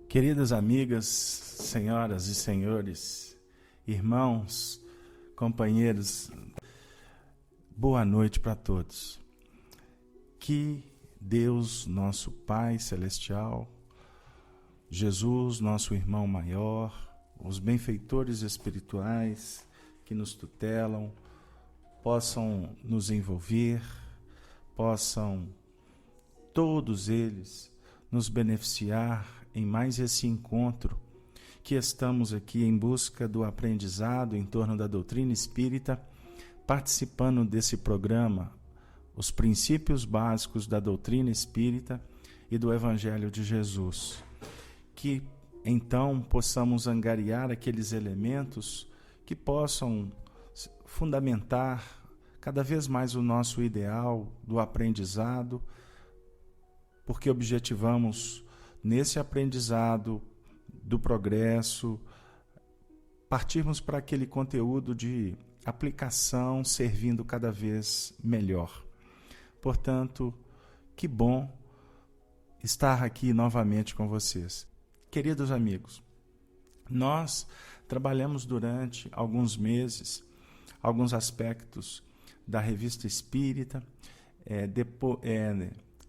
Queridas amigas, senhoras e senhores, irmãos, companheiros, boa noite para todos. Que Deus, nosso Pai Celestial, Jesus, nosso irmão maior, os benfeitores espirituais que nos tutelam, possam nos envolver, possam todos eles nos beneficiar em mais esse encontro que estamos aqui em busca do aprendizado em torno da doutrina espírita, participando desse programa, os princípios básicos da doutrina espírita e do Evangelho de Jesus. Que então possamos angariar aqueles elementos que possam fundamentar cada vez mais o nosso ideal do aprendizado, porque objetivamos nesse aprendizado do progresso, partirmos para aquele conteúdo de aplicação servindo cada vez melhor. Portanto, que bom estar aqui novamente com vocês. Queridos amigos, nós trabalhamos durante alguns meses alguns aspectos da Revista Espírita,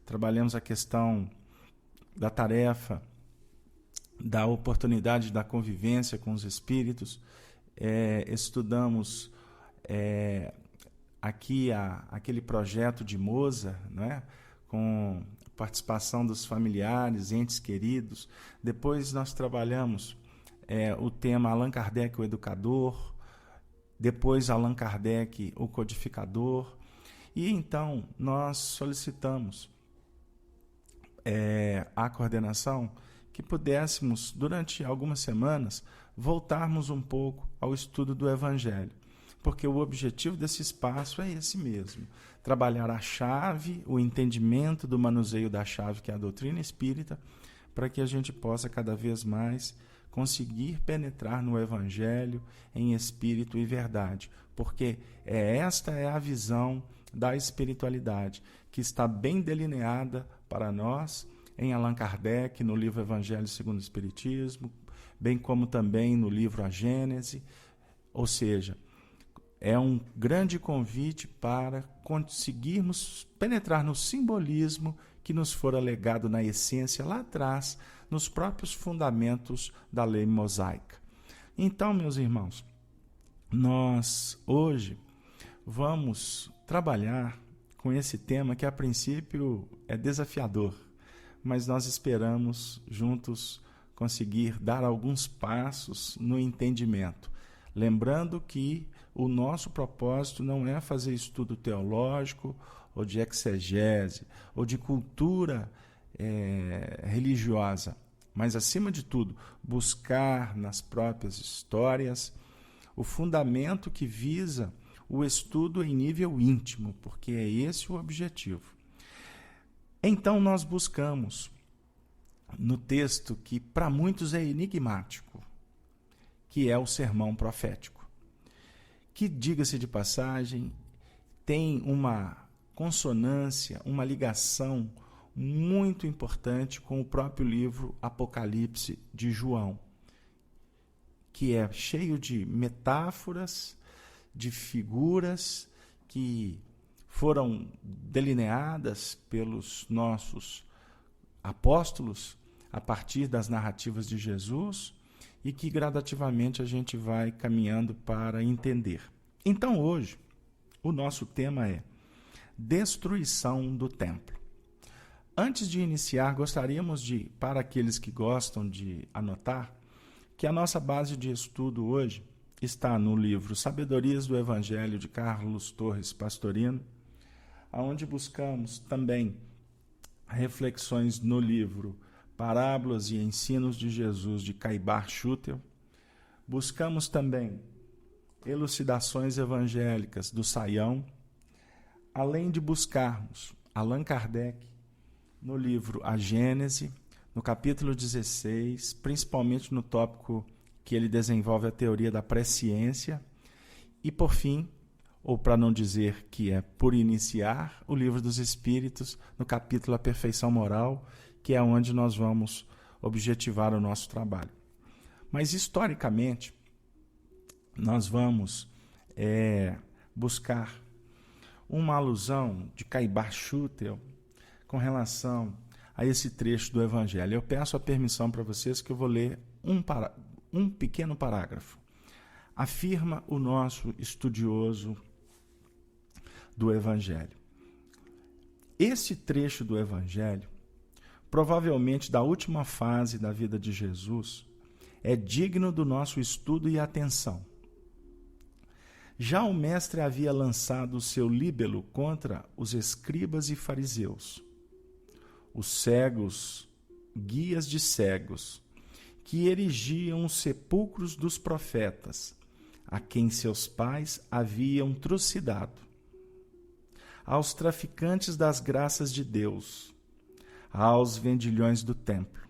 trabalhamos a questão da tarefa, da oportunidade da convivência com os espíritos, estudamos aquele projeto de Moza, né, com participação dos familiares, entes queridos. Depois nós trabalhamos o tema Allan Kardec, o educador, depois Allan Kardec, o codificador, e então nós solicitamos à coordenação que pudéssemos, durante algumas semanas, voltarmos um pouco ao estudo do Evangelho, porque o objetivo desse espaço é esse mesmo, trabalhar a chave, o entendimento do manuseio da chave, que é a doutrina espírita, para que a gente possa cada vez mais conseguir penetrar no Evangelho em espírito e verdade, porque esta é a visão da espiritualidade, que está bem delineada para nós em Allan Kardec, no livro Evangelho segundo o Espiritismo, bem como também no livro A Gênese. Ou seja, é um grande convite para conseguirmos penetrar no simbolismo que nos fora legado na essência lá atrás, nos próprios fundamentos da lei mosaica. Então, meus irmãos, nós hoje vamos trabalhar com esse tema que a princípio é desafiador, mas nós esperamos juntos conseguir dar alguns passos no entendimento. Lembrando que o nosso propósito não é fazer estudo teológico ou de exegese ou de cultura religiosa, mas acima de tudo buscar nas próprias histórias o fundamento que visa o estudo em nível íntimo, porque é esse o objetivo. Então nós buscamos no texto que para muitos é enigmático, que é o sermão profético, que, diga-se de passagem, tem uma consonância, uma ligação muito importante com o próprio livro Apocalipse de João, que é cheio de metáforas, de figuras que foram delineadas pelos nossos apóstolos a partir das narrativas de Jesus e que gradativamente a gente vai caminhando para entender. Então hoje o nosso tema é destruição do templo. Antes de iniciar, gostaríamos de, para aqueles que gostam de anotar, que a nossa base de estudo hoje está no livro Sabedorias do Evangelho de Carlos Torres Pastorino, onde buscamos também reflexões no livro Parábolas e Ensinos de Jesus de Caibar Schutel. Buscamos também elucidações evangélicas do Saião, além de buscarmos Allan Kardec no livro A Gênese, no capítulo 16, principalmente no tópico que ele desenvolve a teoria da presciência, e por fim, ou para não dizer que é por iniciar, o Livro dos Espíritos, no capítulo A Perfeição Moral, que é onde nós vamos objetivar o nosso trabalho. Mas, historicamente, nós vamos buscar uma alusão de Caibar Schutel com relação a esse trecho do Evangelho. Eu peço a permissão para vocês que eu vou ler um pequeno parágrafo. Afirma o nosso estudioso do Evangelho. Esse trecho do Evangelho, provavelmente da última fase da vida de Jesus, é digno do nosso estudo e atenção. Já o mestre havia lançado o seu líbelo contra os escribas e fariseus, os cegos, guias de cegos, que erigiam os sepulcros dos profetas, a quem seus pais haviam trucidado, aos traficantes das graças de Deus, aos vendilhões do templo.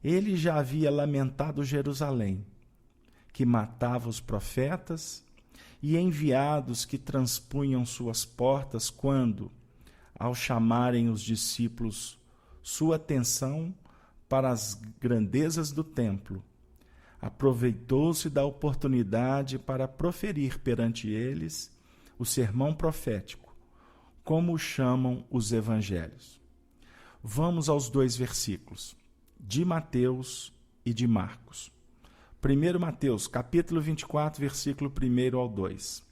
Ele já havia lamentado Jerusalém, que matava os profetas e enviados que transpunham suas portas quando, ao chamarem os discípulos sua atenção para as grandezas do templo, aproveitou-se da oportunidade para proferir perante eles o sermão profético, como o chamam os evangelhos. Vamos aos 2 versículos, de Mateus e de Marcos. 1 Mateus, capítulo 24, versículo 1 ao 2.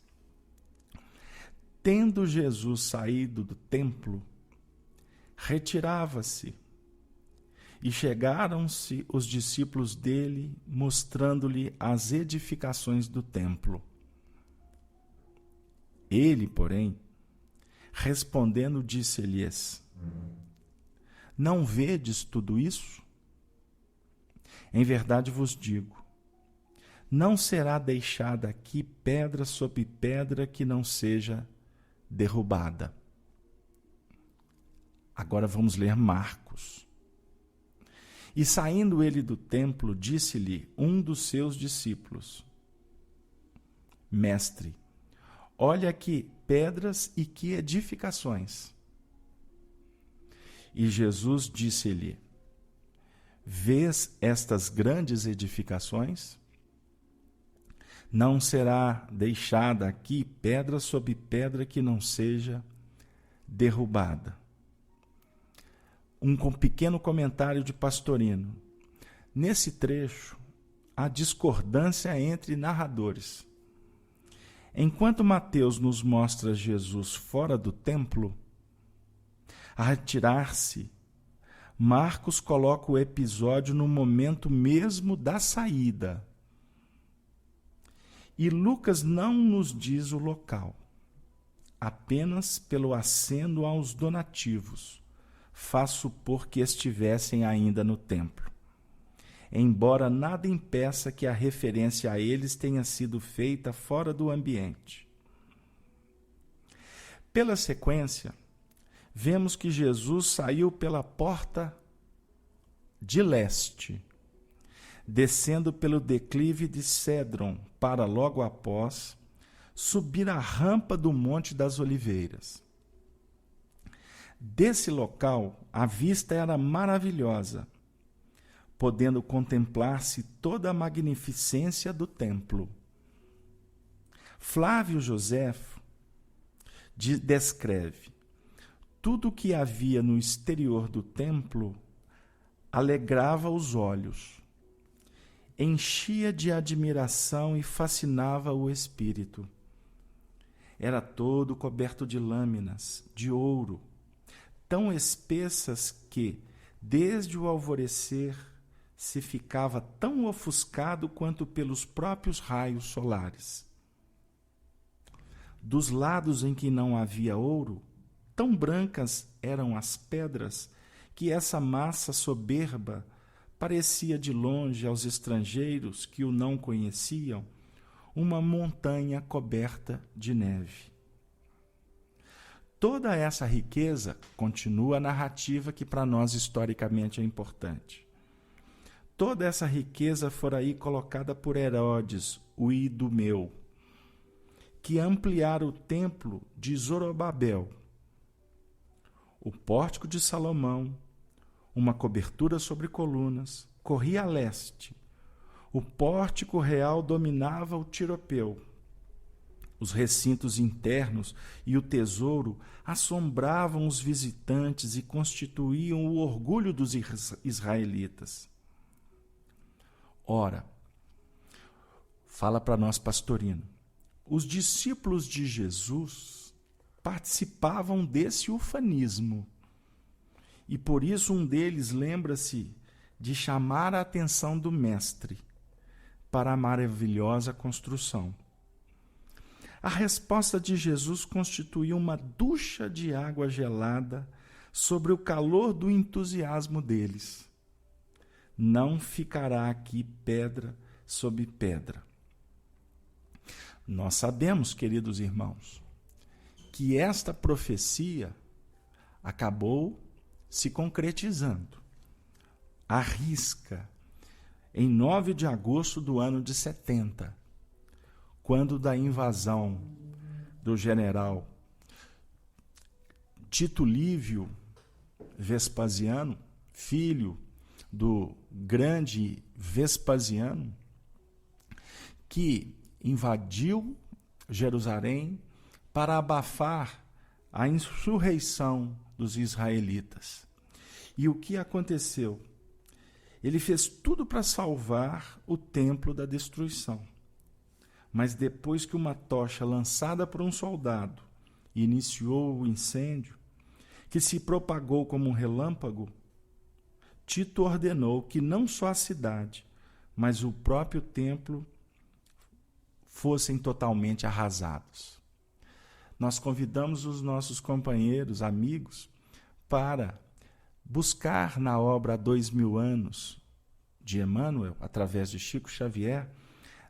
Tendo Jesus saído do templo, retirava-se, e chegaram-se os discípulos dele, mostrando-lhe as edificações do templo. Ele, porém, respondendo, disse-lhes: Não vedes tudo isso? Em verdade vos digo, não será deixada aqui pedra sobre pedra que não seja derrubada. Agora vamos ler Marcos. E saindo ele do templo, disse-lhe um dos seus discípulos: Mestre, olha que pedras e que edificações. E Jesus disse-lhe: Vês estas grandes edificações? Não será deixada aqui pedra sobre pedra que não seja derrubada. Um pequeno comentário de Pastorino. Nesse trecho, há discordância entre narradores. Enquanto Mateus nos mostra Jesus fora do templo, a retirar-se, Marcos coloca o episódio no momento mesmo da saída. E Lucas não nos diz o local, apenas pelo aceno aos donativos, faz supor que estivessem ainda no templo, embora nada impeça que a referência a eles tenha sido feita fora do ambiente. Pela sequência, vemos que Jesus saiu pela porta de leste, descendo pelo declive de Cédron, para logo após subir a rampa do Monte das Oliveiras. Desse local, a vista era maravilhosa, podendo contemplar-se toda a magnificência do templo. Flávio Joséfo descreve: tudo o que havia no exterior do templo alegrava os olhos, enchia de admiração e fascinava o espírito. Era todo coberto de lâminas de ouro, tão espessas que, desde o alvorecer, se ficava tão ofuscado quanto pelos próprios raios solares. Dos lados em que não havia ouro, tão brancas eram as pedras que essa massa soberba parecia de longe aos estrangeiros que o não conheciam uma montanha coberta de neve. Toda essa riqueza, continua a narrativa que para nós historicamente é importante. Toda essa riqueza fora aí colocada por Herodes, o Idumeu, que ampliara o templo de Zorobabel, o pórtico de Salomão, uma cobertura sobre colunas, corria a leste. O pórtico real dominava o tiropeu. Os recintos internos e o tesouro assombravam os visitantes e constituíam o orgulho dos israelitas. Ora, fala para nós, Pastorino, os discípulos de Jesus participavam desse ufanismo. E por isso um deles lembra-se de chamar a atenção do mestre para a maravilhosa construção. A resposta de Jesus constituiu uma ducha de água gelada sobre o calor do entusiasmo deles. Não ficará aqui pedra sobre pedra. Nós sabemos, queridos irmãos, que esta profecia acabou se concretizando. À risca, em 9 de agosto do ano de 70, quando da invasão do general Tito Lívio Vespasiano, filho do grande Vespasiano, que invadiu Jerusalém para abafar a insurreição dos israelitas. E o que aconteceu? Ele fez tudo para salvar o templo da destruição. Mas depois que uma tocha lançada por um soldado iniciou o incêndio, que se propagou como um relâmpago, Tito ordenou que não só a cidade, mas o próprio templo fossem totalmente arrasados. Nós convidamos os nossos companheiros, amigos, para buscar na obra Há 2000 anos de Emmanuel, através de Chico Xavier,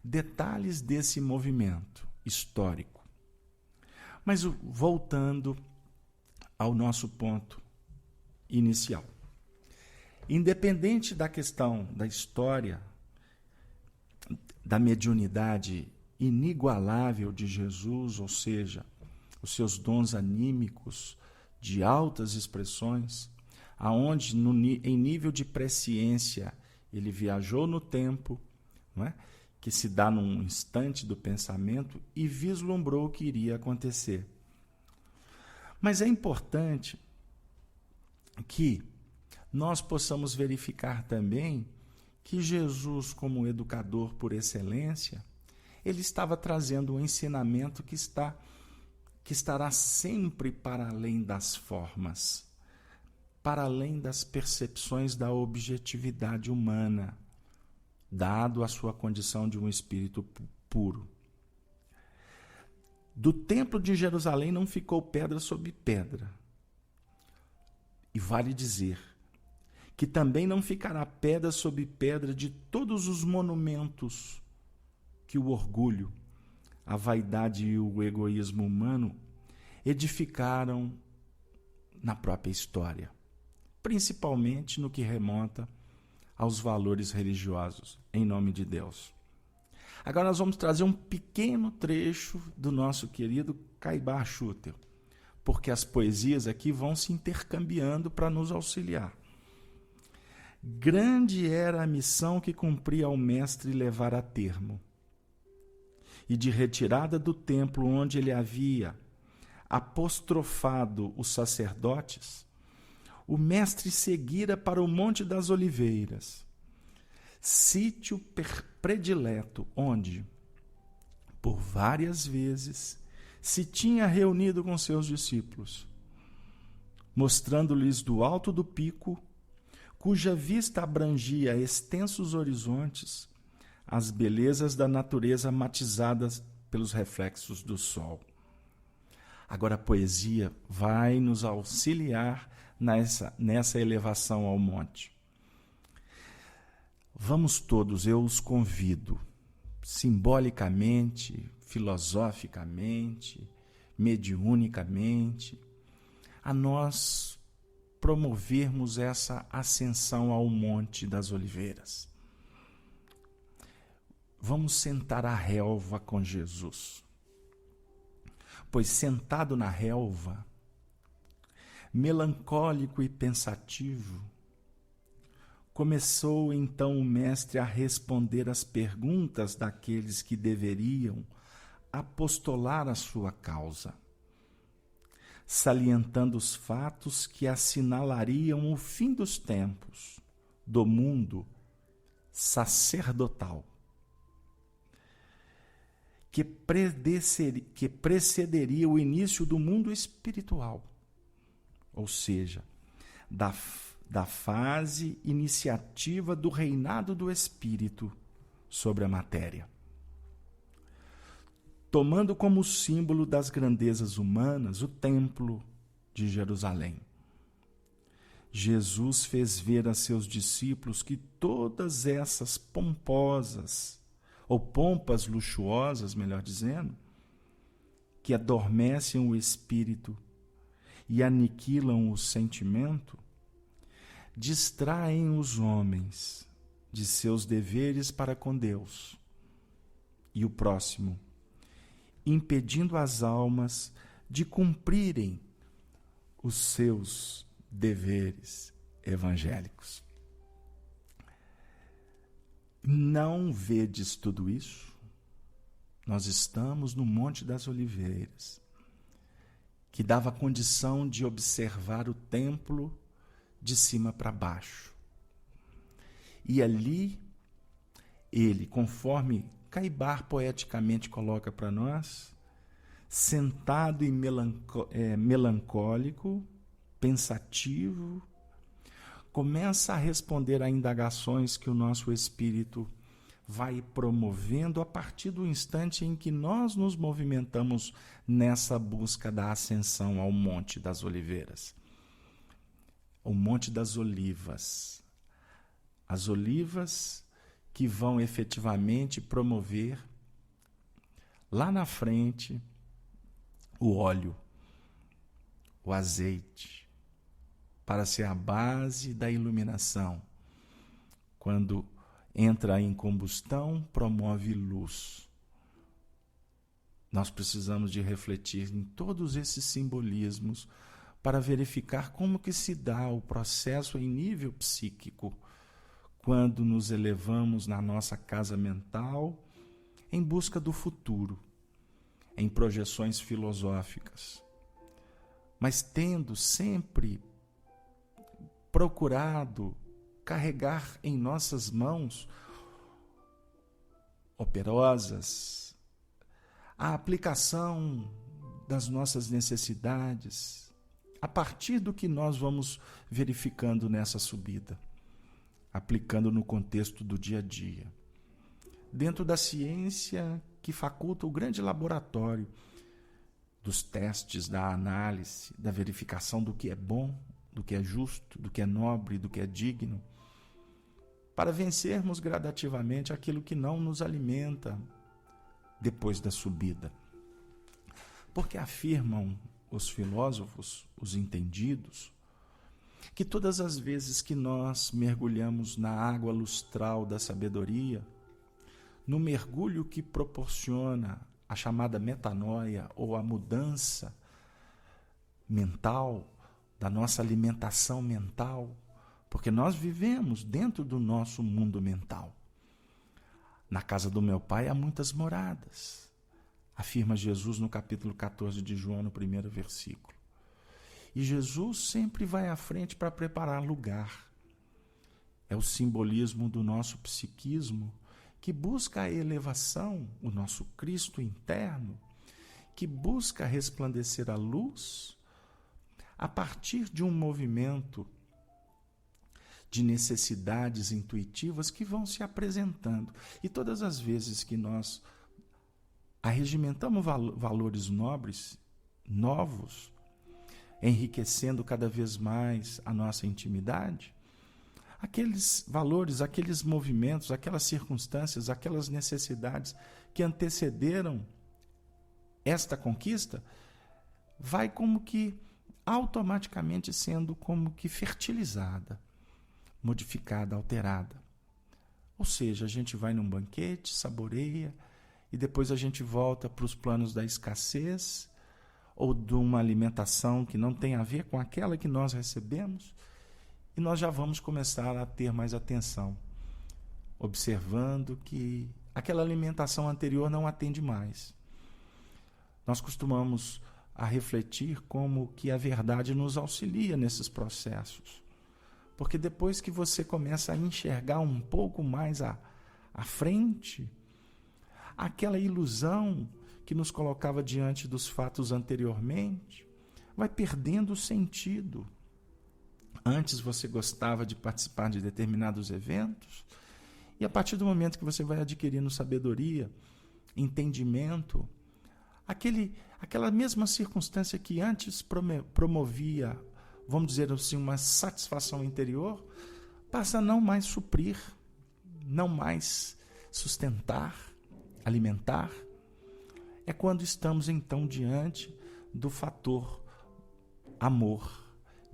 detalhes desse movimento histórico. Mas voltando ao nosso ponto inicial. Independente da questão da história, da mediunidade inigualável de Jesus, ou seja, os seus dons anímicos de altas expressões, aonde em nível de presciência ele viajou no tempo, não é? Que se dá num instante do pensamento e vislumbrou o que iria acontecer. Mas é importante que nós possamos verificar também que Jesus, como educador por excelência, ele estava trazendo um ensinamento que estará sempre para além das formas, para além das percepções da objetividade humana, dado a sua condição de um espírito puro. Do templo de Jerusalém não ficou pedra sobre pedra. E vale dizer que também não ficará pedra sobre pedra de todos os monumentos que o orgulho, a vaidade e o egoísmo humano edificaram na própria história, principalmente no que remonta aos valores religiosos, em nome de Deus. Agora nós vamos trazer um pequeno trecho do nosso querido Caibar Schutel, porque as poesias aqui vão se intercambiando para nos auxiliar. Grande era a missão que cumpria ao mestre levar a termo, e de retirada do templo onde ele havia apostrofado os sacerdotes, o mestre seguira para o Monte das Oliveiras, sítio predileto onde, por várias vezes, se tinha reunido com seus discípulos, mostrando-lhes do alto do pico, cuja vista abrangia extensos horizontes, as belezas da natureza matizadas pelos reflexos do sol. Agora a poesia vai nos auxiliar nessa elevação ao monte. Vamos todos, eu os convido, simbolicamente, filosoficamente, mediunicamente, a nós promovermos essa ascensão ao Monte das Oliveiras. Vamos sentar à relva com Jesus, pois sentado na relva, melancólico e pensativo, Começou então o mestre a responder às perguntas daqueles que deveriam apostolar a sua causa, salientando os fatos que assinalariam o fim dos tempos, do mundo sacerdotal, que precederia o início do mundo espiritual, ou seja, da fase iniciativa do reinado do Espírito sobre a matéria. Tomando como símbolo das grandezas humanas o templo de Jerusalém, Jesus fez ver a seus discípulos que todas essas pompas luxuosas, melhor dizendo, que adormecem o espírito e aniquilam o sentimento, distraem os homens de seus deveres para com Deus e o próximo, impedindo as almas de cumprirem os seus deveres evangélicos. Não vedes tudo isso? Nós estamos no Monte das Oliveiras, que dava condição de observar o templo de cima para baixo. E ali, ele, conforme Caibar poeticamente coloca para nós, sentado e melancólico, pensativo, começa a responder a indagações que o nosso espírito vai promovendo a partir do instante em que nós nos movimentamos nessa busca da ascensão ao Monte das Oliveiras. O Monte das Olivas. As olivas que vão efetivamente promover lá na frente o óleo, o azeite, para ser a base da iluminação. Quando entra em combustão, promove luz. Nós precisamos de refletir em todos esses simbolismos para verificar como que se dá o processo em nível psíquico, quando nos elevamos na nossa casa mental em busca do futuro, em projeções filosóficas, mas tendo sempre procurado carregar em nossas mãos operosas a aplicação das nossas necessidades, a partir do que nós vamos verificando nessa subida, aplicando no contexto do dia a dia. Dentro da ciência que faculta o grande laboratório dos testes, da análise, da verificação do que é bom, do que é justo, do que é nobre, do que é digno, para vencermos gradativamente aquilo que não nos alimenta depois da subida. Porque afirmam os filósofos, os entendidos, que todas as vezes que nós mergulhamos na água lustral da sabedoria, no mergulho que proporciona a chamada metanoia ou a mudança mental, da nossa alimentação mental, porque nós vivemos dentro do nosso mundo mental. Na casa do meu pai há muitas moradas, afirma Jesus no capítulo 14 de João, no primeiro versículo. E Jesus sempre vai à frente para preparar lugar. É o simbolismo do nosso psiquismo que busca a elevação, o nosso Cristo interno, que busca resplandecer a luz a partir de um movimento de necessidades intuitivas que vão se apresentando. E todas as vezes que nós arregimentamos valores nobres, novos, enriquecendo cada vez mais a nossa intimidade, aqueles valores, aqueles movimentos, aquelas circunstâncias, aquelas necessidades que antecederam esta conquista, vai como que automaticamente sendo como que fertilizada, modificada, alterada. Ou seja, a gente vai num banquete, saboreia, e depois a gente volta para os planos da escassez, ou de uma alimentação que não tem a ver com aquela que nós recebemos, E nós já vamos começar a ter mais atenção, observando que aquela alimentação anterior não atende mais. Nós costumamos a refletir como que a verdade nos auxilia nesses processos. Porque depois que você começa a enxergar um pouco mais à frente, aquela ilusão que nos colocava diante dos fatos anteriormente vai perdendo o sentido. Antes você gostava de participar de determinados eventos, e a partir do momento que você vai adquirindo sabedoria, entendimento, aquela mesma circunstância que antes promovia, vamos dizer assim, uma satisfação interior, passa a não mais suprir, não mais sustentar, alimentar. É quando estamos então diante do fator amor,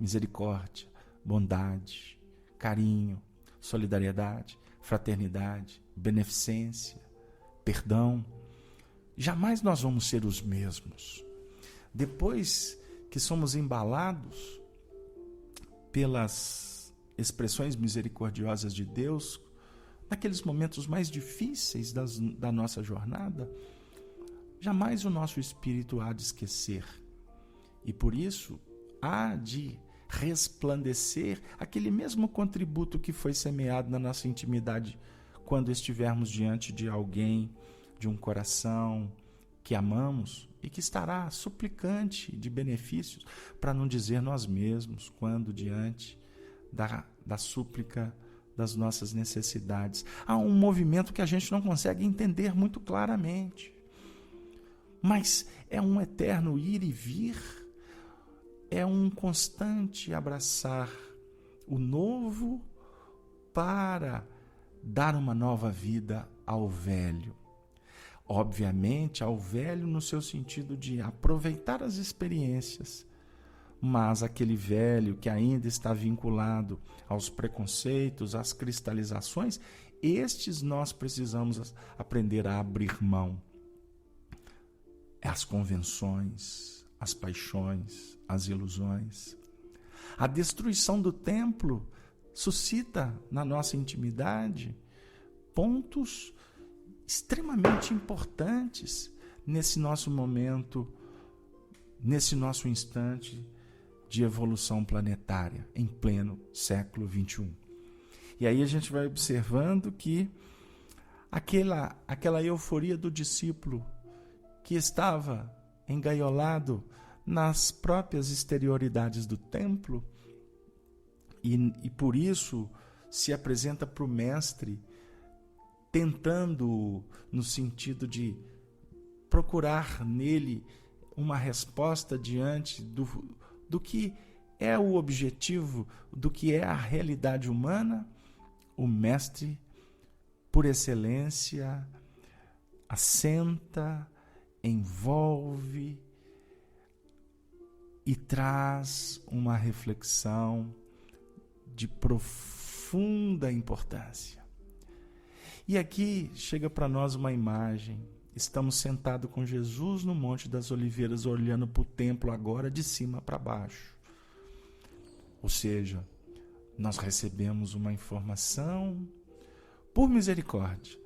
misericórdia, bondade, carinho, solidariedade, fraternidade, beneficência, perdão. Jamais nós vamos ser os mesmos. Depois que somos embalados pelas expressões misericordiosas de Deus, naqueles momentos mais difíceis da nossa jornada, jamais o nosso espírito há de esquecer. E por isso há de resplandecer aquele mesmo contributo que foi semeado na nossa intimidade quando estivermos diante de alguém, de um coração que amamos e que estará suplicante de benefícios, para não dizer nós mesmos, quando diante da súplica das nossas necessidades. Há um movimento que a gente não consegue entender muito claramente, mas é um eterno ir e vir, é um constante abraçar o novo para dar uma nova vida ao velho. Obviamente, ao velho no seu sentido de aproveitar as experiências, mas aquele velho que ainda está vinculado aos preconceitos, às cristalizações, estes nós precisamos aprender a abrir mão. As convenções, as paixões, as ilusões. A destruição do templo suscita na nossa intimidade pontos extremamente importantes nesse nosso momento, nesse nosso instante de evolução planetária, em pleno século XXI. E aí a gente vai observando que aquela euforia do discípulo que estava engaiolado nas próprias exterioridades do templo e por isso se apresenta para o mestre tentando no sentido de procurar nele uma resposta diante do que é o objetivo, do que é a realidade humana. O mestre, por excelência, assenta, envolve e traz uma reflexão de profunda importância. E aqui chega para nós uma imagem. Estamos sentados com Jesus no Monte das Oliveiras, olhando para o templo agora de cima para baixo. Ou seja, nós recebemos uma informação por misericórdia.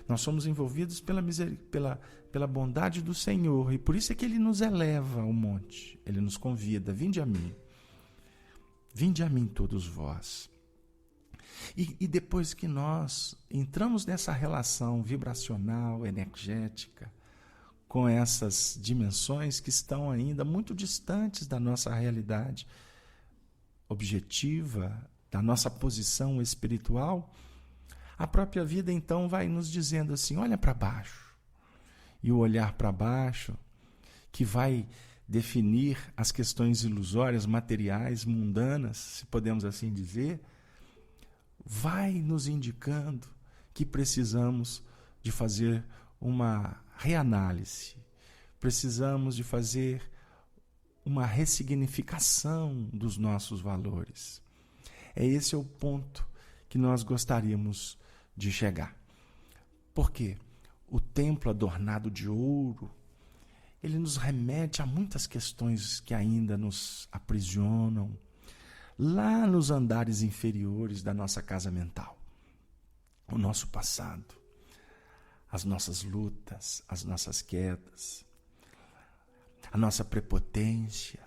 Nós somos envolvidos pela bondade do Senhor, e por isso é que Ele nos eleva ao monte. Ele nos convida: vinde a mim todos vós. E depois que nós entramos nessa relação vibracional, energética, com essas dimensões que estão ainda muito distantes da nossa realidade objetiva, da nossa posição espiritual, a própria vida então vai nos dizendo assim: olha para baixo. E o olhar para baixo, que vai definir as questões ilusórias, materiais, mundanas, se podemos assim dizer, vai nos indicando que precisamos de fazer uma reanálise, precisamos de fazer uma ressignificação dos nossos valores. Esse é o ponto que nós gostaríamos de chegar. Por quê? O templo adornado de ouro, ele nos remete a muitas questões que ainda nos aprisionam, lá nos andares inferiores da nossa casa mental. O nosso passado, as nossas lutas, as nossas quedas, a nossa prepotência.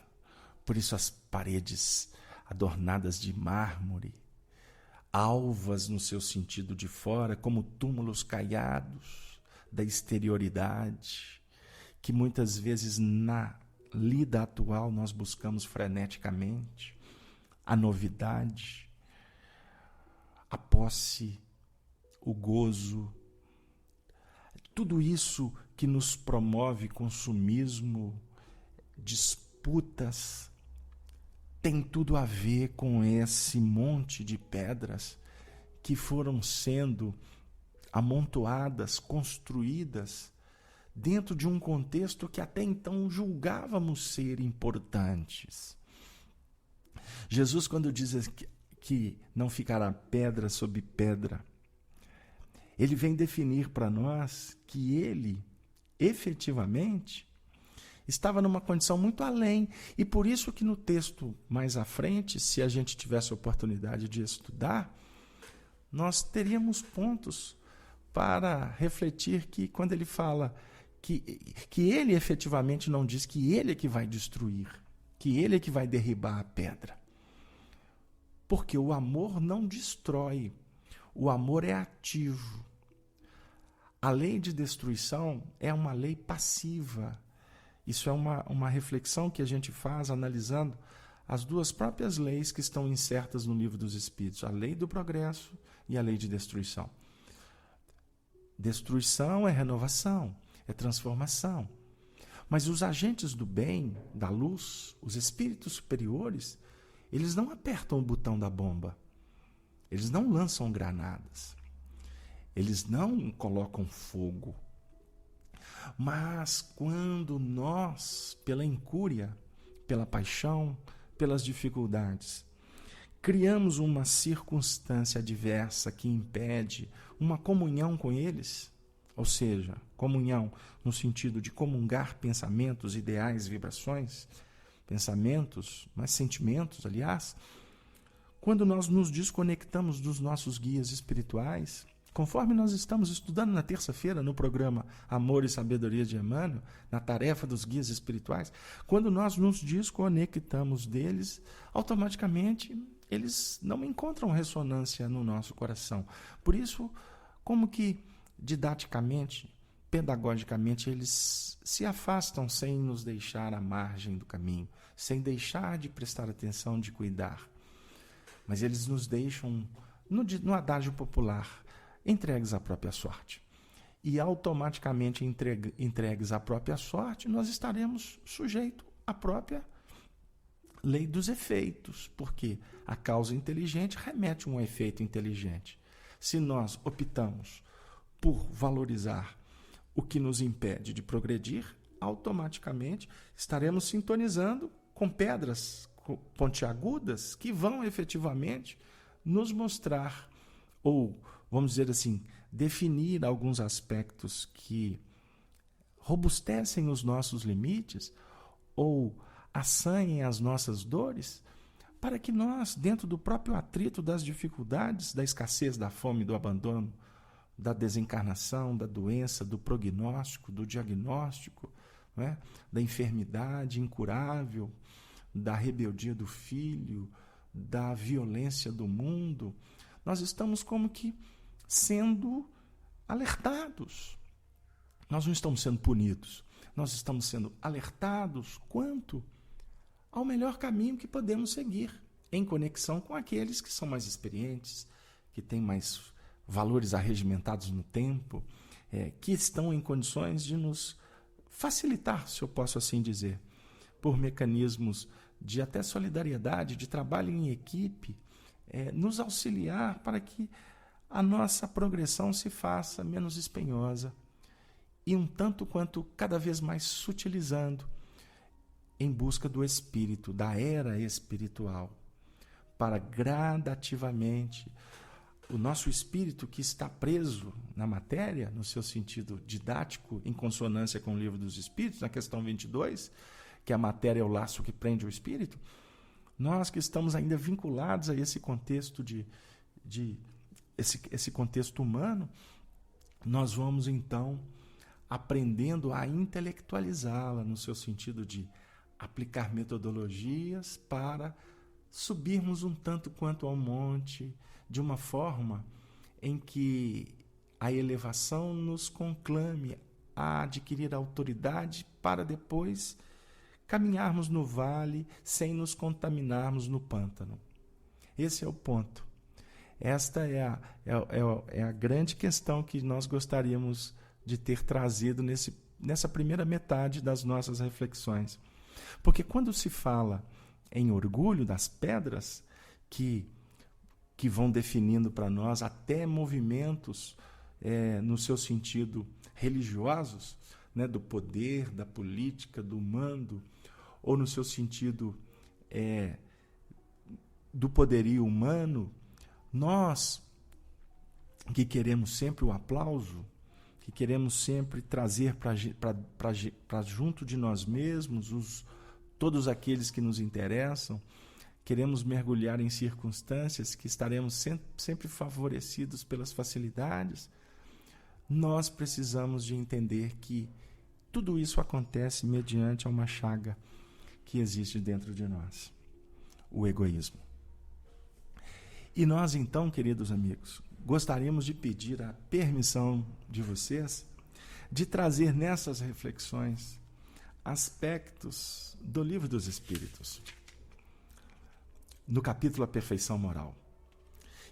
Por isso as paredes adornadas de mármore, alvas no seu sentido de fora, como túmulos caiados da exterioridade, que muitas vezes na lida atual nós buscamos freneticamente, a novidade, a posse, o gozo, tudo isso que nos promove consumismo, disputas, tem tudo a ver com esse monte de pedras que foram sendo amontoadas, construídas dentro de um contexto que até então julgávamos ser importantes. Jesus, quando diz que não ficará pedra sobre pedra, ele vem definir para nós que ele, efetivamente, estava numa condição muito além. E por isso que no texto mais à frente, se a gente tivesse a oportunidade de estudar, nós teríamos pontos para refletir que quando ele fala que ele efetivamente não diz que ele é que vai destruir, que ele é que vai derribar a pedra. Porque o amor não destrói, o amor é ativo. A lei de destruição é uma lei passiva. Isso é uma reflexão que a gente faz analisando as duas próprias leis que estão insertas no Livro dos Espíritos, a lei do progresso e a lei de destruição. Destruição é renovação, é transformação. Mas os agentes do bem, da luz, os espíritos superiores, eles não apertam o botão da bomba, eles não lançam granadas, eles não colocam fogo. Mas quando nós, pela incúria, pela paixão, pelas dificuldades, criamos uma circunstância adversa que impede uma comunhão com eles, ou seja, comunhão no sentido de comungar pensamentos, ideais, vibrações, pensamentos, mas sentimentos, aliás, quando nós nos desconectamos dos nossos guias espirituais, conforme nós estamos estudando na terça-feira no programa Amor e Sabedoria de Emmanuel, na tarefa dos guias espirituais, quando nós nos desconectamos deles, automaticamente eles não encontram ressonância no nosso coração. Por isso, como que didaticamente, pedagogicamente, eles se afastam sem nos deixar à margem do caminho, sem deixar de prestar atenção, de cuidar. Mas eles nos deixam, no adágio popular, entregues à própria sorte. E automaticamente entregues à própria sorte, nós estaremos sujeitos à própria lei dos efeitos, porque a causa inteligente remete a um efeito inteligente. Se nós optamos por valorizar o que nos impede de progredir, automaticamente estaremos sintonizando com pedras pontiagudas que vão efetivamente nos mostrar, ou vamos dizer assim, definir alguns aspectos que robustecem os nossos limites ou assanhem as nossas dores, para que nós, dentro do próprio atrito das dificuldades, da escassez, da fome, do abandono, da desencarnação, da doença, do prognóstico, do diagnóstico, não é? Da enfermidade incurável, da rebeldia do filho, da violência do mundo, nós estamos como que sendo alertados. Nós não estamos sendo punidos, nós estamos sendo alertados quanto ao melhor caminho que podemos seguir, em conexão com aqueles que são mais experientes, que têm mais valores arregimentados no tempo, que estão em condições de nos facilitar, se eu posso assim dizer, por mecanismos de até solidariedade, de trabalho em equipe, nos auxiliar para que a nossa progressão se faça menos espenhosa e um tanto quanto cada vez mais sutilizando em busca do espírito, da era espiritual, para gradativamente o nosso espírito que está preso na matéria, no seu sentido didático, em consonância com o Livro dos Espíritos, na questão 22, que a matéria é o laço que prende o espírito, Nós que estamos ainda vinculados a esse contexto esse contexto humano, nós vamos então aprendendo a intelectualizá-la no seu sentido de aplicar metodologias para subirmos um tanto quanto ao monte, de uma forma em que a elevação nos conclame a adquirir autoridade para depois caminharmos no vale sem nos contaminarmos no pântano. Esse é o ponto. Esta é a grande questão que nós gostaríamos de ter trazido nessa primeira metade das nossas reflexões. Porque quando se fala em orgulho das pedras, que vão definindo para nós até movimentos no seu sentido religiosos, né, do poder, da política, do mando, ou no seu sentido do poderio humano, nós que queremos sempre o aplauso, que queremos sempre trazer para junto de nós mesmos todos aqueles que nos interessam, queremos mergulhar em circunstâncias que estaremos sempre favorecidos pelas facilidades, nós precisamos de entender que tudo isso acontece mediante uma chaga que existe dentro de nós, o egoísmo. E nós então, queridos amigos, gostaríamos de pedir a permissão de vocês de trazer nessas reflexões aspectos do Livro dos Espíritos, no capítulo A Perfeição Moral.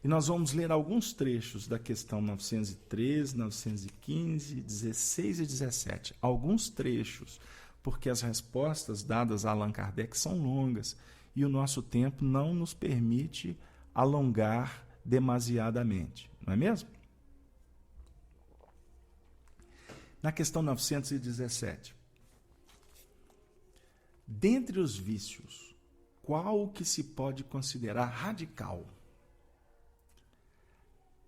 E nós vamos ler alguns trechos da questão 913, 915, 16 e 17. Alguns trechos, porque as respostas dadas a Allan Kardec são longas e o nosso tempo não nos permite alongar demasiadamente, não é mesmo? Na questão 917. Dentre os vícios, qual o que se pode considerar radical?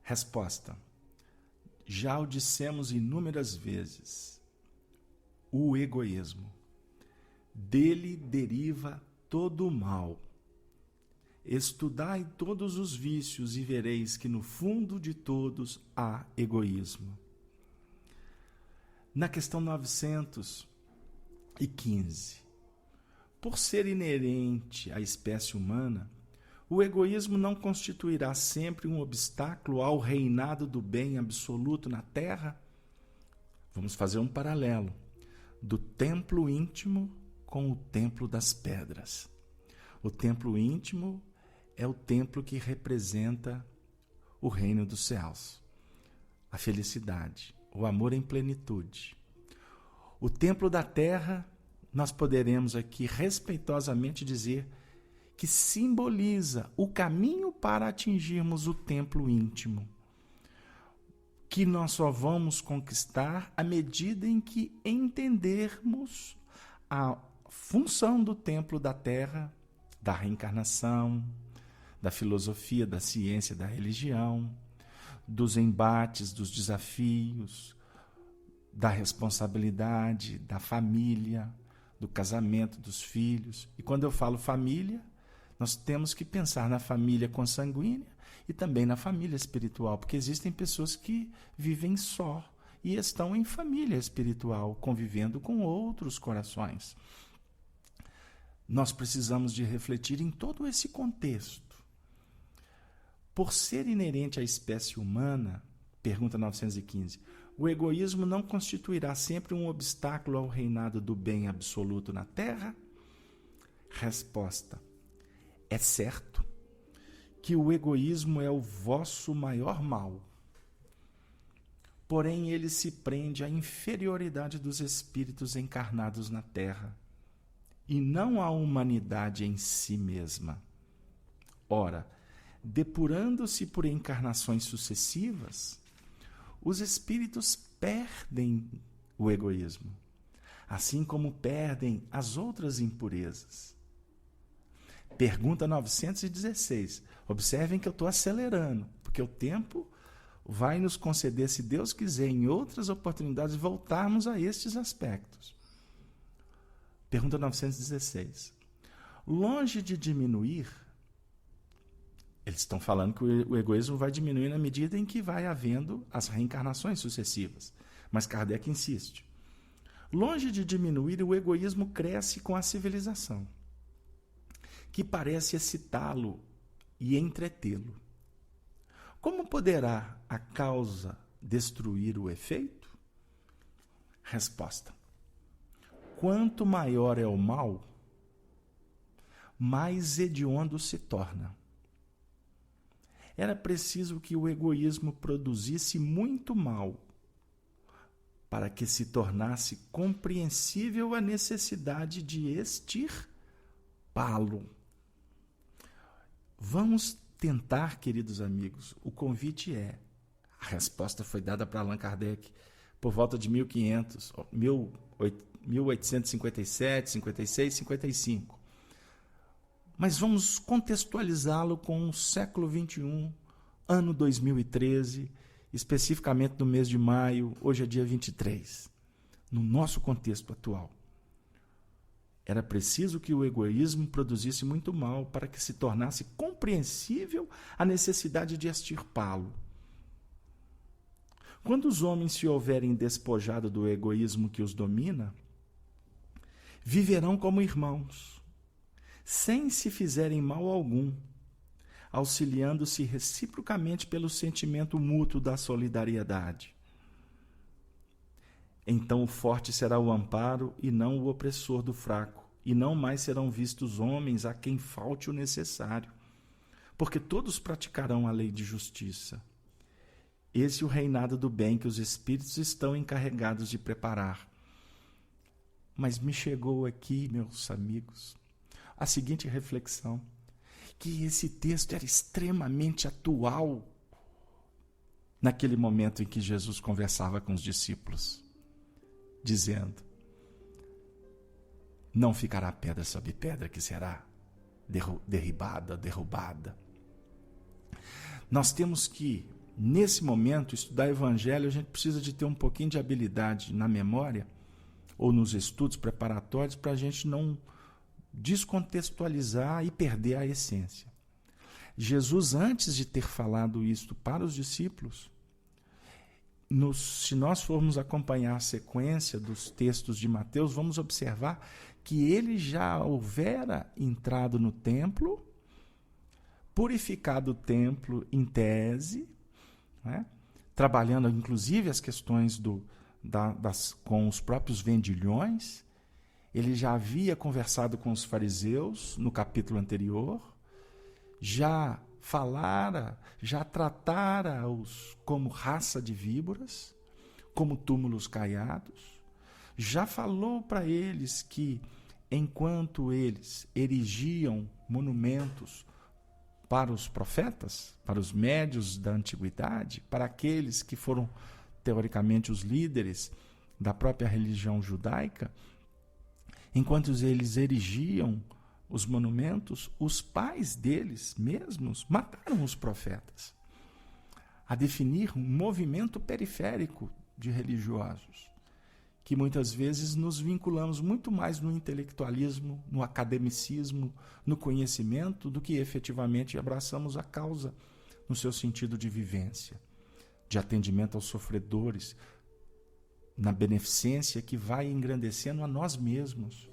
Resposta: já o dissemos inúmeras vezes. O egoísmo. Dele deriva todo o mal. Estudai todos os vícios e vereis que no fundo de todos há egoísmo. Na questão 915. Por ser inerente à espécie humana, o egoísmo não constituirá sempre um obstáculo ao reinado do bem absoluto na Terra? Vamos fazer um paralelo do templo íntimo com o templo das pedras. O templo íntimo é o templo que representa o reino dos céus, a felicidade, o amor em plenitude. O templo da terra, nós poderemos aqui respeitosamente dizer que simboliza o caminho para atingirmos o templo íntimo, que nós só vamos conquistar à medida em que entendermos a função do templo da terra, da reencarnação, da filosofia, da ciência, da religião, dos embates, dos desafios, da responsabilidade, da família, do casamento, dos filhos. E quando eu falo família, nós temos que pensar na família consanguínea e também na família espiritual, porque existem pessoas que vivem só e estão em família espiritual, convivendo com outros corações. Nós precisamos de refletir em todo esse contexto. Por ser inerente à espécie humana, pergunta 915, o egoísmo não constituirá sempre um obstáculo ao reinado do bem absoluto na Terra? Resposta: é certo que o egoísmo é o vosso maior mal. Porém, ele se prende à inferioridade dos espíritos encarnados na Terra e não à humanidade em si mesma. Ora, depurando-se por encarnações sucessivas, os espíritos perdem o egoísmo, assim como perdem as outras impurezas. Pergunta 916. Observem que eu estou acelerando, porque o tempo vai nos conceder, se Deus quiser, em outras oportunidades, voltarmos a estes aspectos. Pergunta 916. Longe de diminuir, eles estão falando que o egoísmo vai diminuir na medida em que vai havendo as reencarnações sucessivas. Mas Kardec insiste. Longe de diminuir, o egoísmo cresce com a civilização, que parece excitá-lo e entretê-lo. Como poderá a causa destruir o efeito? Resposta. Quanto maior é o mal, mais hediondo se torna. Era preciso que o egoísmo produzisse muito mal para que se tornasse compreensível a necessidade de extirpá-lo. Vamos tentar, queridos amigos, o convite é, a resposta foi dada para Allan Kardec por volta de 1857, 56, 55. Mas vamos contextualizá-lo com o século XXI, ano 2013, especificamente no mês de maio, hoje é dia 23, no nosso contexto atual. Era preciso que o egoísmo produzisse muito mal para que se tornasse compreensível a necessidade de extirpá-lo. Quando os homens se houverem despojado do egoísmo que os domina, viverão como irmãos, sem se fizerem mal algum, auxiliando-se reciprocamente pelo sentimento mútuo da solidariedade. Então o forte será o amparo e não o opressor do fraco, e não mais serão vistos homens a quem falte o necessário, porque todos praticarão a lei de justiça. Esse é o reinado do bem que os espíritos estão encarregados de preparar. Mas me chegou aqui, meus amigos, a seguinte reflexão, que esse texto era extremamente atual naquele momento em que Jesus conversava com os discípulos, dizendo: não ficará pedra sobre pedra que será derrubada. Nós temos que, nesse momento, estudar Evangelho, a gente precisa de ter um pouquinho de habilidade na memória ou nos estudos preparatórios para a gente não descontextualizar e perder a essência. Jesus, antes de ter falado isto para os discípulos, se nós formos acompanhar a sequência dos textos de Mateus, vamos observar que ele já houvera entrado no templo, purificado o templo em tese, né? Trabalhando inclusive as questões com os próprios vendilhões. Ele já havia conversado com os fariseus no capítulo anterior, já tratara-os como raça de víboras, como túmulos caiados, já falou para eles que, enquanto eles erigiam monumentos para os profetas, para os médios da antiguidade, para aqueles que foram, teoricamente, os líderes da própria religião judaica, enquanto eles erigiam os monumentos, os pais deles mesmos mataram os profetas, a definir um movimento periférico de religiosos, que muitas vezes nos vinculamos muito mais no intelectualismo, no academicismo, no conhecimento, do que efetivamente abraçamos a causa no seu sentido de vivência, de atendimento aos sofredores, na beneficência que vai engrandecendo a nós mesmos,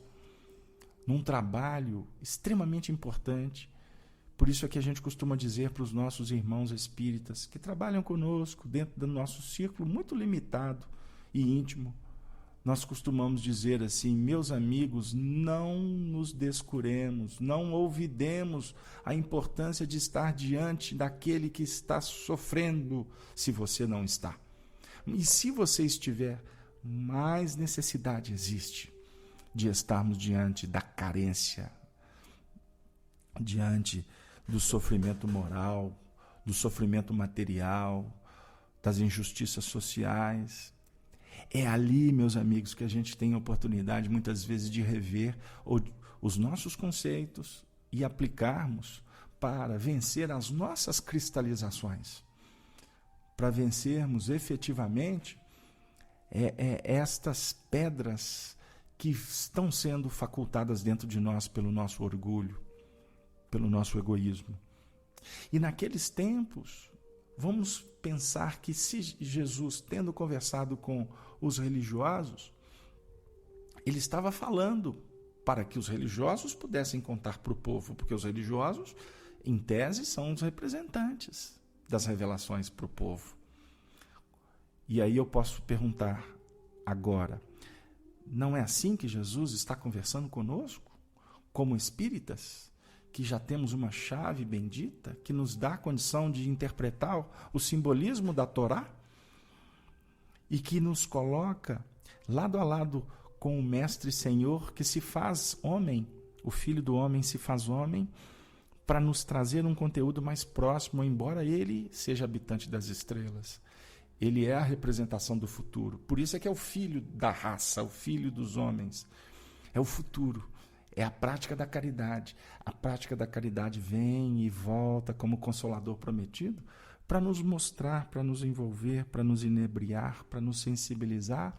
num trabalho extremamente importante. Por isso é que a gente costuma dizer para os nossos irmãos espíritas que trabalham conosco dentro do nosso círculo muito limitado e íntimo, nós costumamos dizer assim: meus amigos, não nos descuremos, não olvidemos a importância de estar diante daquele que está sofrendo, se você não está. E se você estiver, mais necessidade existe de estarmos diante da carência, diante do sofrimento moral, do sofrimento material, das injustiças sociais. É ali, meus amigos, que a gente tem a oportunidade, muitas vezes, de rever os nossos conceitos e aplicarmos para vencer as nossas cristalizações, para vencermos efetivamente estas pedras que estão sendo facultadas dentro de nós pelo nosso orgulho, pelo nosso egoísmo. E naqueles tempos, vamos pensar que se Jesus, tendo conversado com os religiosos, ele estava falando para que os religiosos pudessem contar para o povo, porque os religiosos, em tese, são os representantes das revelações para o povo. E aí eu posso perguntar agora, não é assim que Jesus está conversando conosco, como espíritas, que já temos uma chave bendita que nos dá a condição de interpretar o simbolismo da Torá e que nos coloca lado a lado com o Mestre Senhor que se faz homem, o Filho do Homem se faz homem, para nos trazer um conteúdo mais próximo, embora ele seja habitante das estrelas. Ele é a representação do futuro. Por isso é que é o filho da raça, o filho dos homens. É o futuro, é a prática da caridade. A prática da caridade vem e volta como consolador prometido para nos mostrar, para nos envolver, para nos inebriar, para nos sensibilizar,